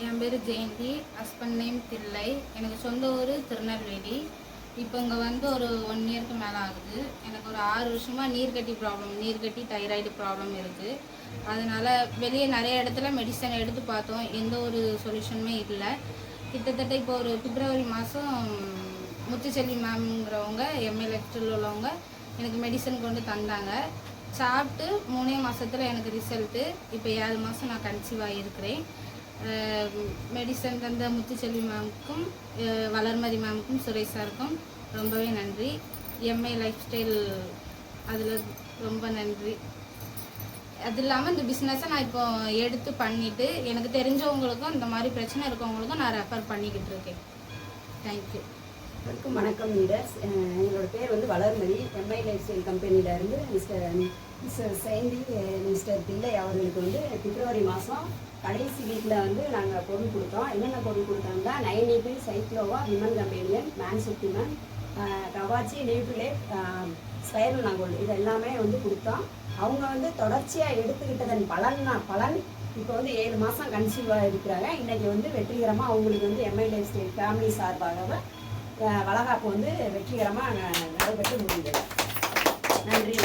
என் பேர் Jayanthi. Husband name Thillai. எனக்கு சொந்த ஊர் திருநெல்வேலி. இப்போ இங்கே வந்து ஒரு 1 இயருக்கு மேலே ஆகுது. எனக்கு ஒரு 6 வருஷமாக நீர்க்கட்டி தைராய்டு ப்ராப்ளம் இருக்குது. அதனால் வெளியே நிறைய இடத்துல மெடிசன் எடுத்து பார்த்தோம், எந்த ஒரு சொல்யூஷனுமே இல்லை. கிட்டத்தட்ட இப்போ ஒரு பிப்ரவரி மாதம் முத்துச்செல்வி மேம்ங்கிறவங்க எம்ஏ லெக்சரில் உள்ளவங்க எனக்கு மெடிசன் கொண்டு தந்தாங்க. சாப்பிட்டு 3 மாதத்தில் எனக்கு ரிசல்ட்டு. இப்போ 7 மாதம் நான் கன்சீவ் ஆகியிருக்கிறேன். மெடிசன் தந்த முத்துச்செல்வி மேமுக்கும் வளர்மதி மேமுக்கும் சுரேஷ் சாருக்கும் ரொம்பவே நன்றி. எம்ஏ லைஃப் ஸ்டைல் அதில் ரொம்ப நன்றி. அது இல்லாமல் இந்த பிஸ்னஸை நான் இப்போ எடுத்து பண்ணிவிட்டு எனக்கு தெரிஞ்சவங்களுக்கும் இந்த மாதிரி பிரச்சனை இருக்கவங்களுக்கும் நான் ரெஃபர் பண்ணிக்கிட்டு இருக்கேன். தேங்க்யூ. வணக்கம் லீடர்ஸ். எங்களோட பேர் வந்து வளர்மதி. எம்ஐ லைஃப் ஸ்டைல் கம்பெனியிலேருந்து மிஸ்டர் ஜெயந்தி, மிஸ்டர் தில்லை அவர்களுக்கு வந்து பிப்ரவரி மாதம் கடைசி வீக்கில் வந்து நாங்கள் பொருள் கொடுத்தோம். என்னென்ன பொருள் கொடுத்தோம்னா 9 சைக்ளோவா, விமன் கம்பெனியன், மேன்சுத்திமன், கவாச்சி, நியூட்ரிலேட், ஸ்பைரல் நாங்கோல்டு, இது எல்லாமே வந்து கொடுத்தோம். அவங்க வந்து தொடர்ச்சியாக எடுத்துக்கிட்டதன் பலன் இப்போ வந்து 7 மாதம் கன்சீவாக இருக்கிறாங்க. இன்றைக்கி வந்து வெற்றிகரமாக அவங்களுக்கு வந்து எம்ஐ லைஃப் ஸ்டைல் ஃபேமிலி சார்பாக வளகாப்பு வந்து வெற்றிகரமாக நடைபெற்று முடிந்தது. நன்றி.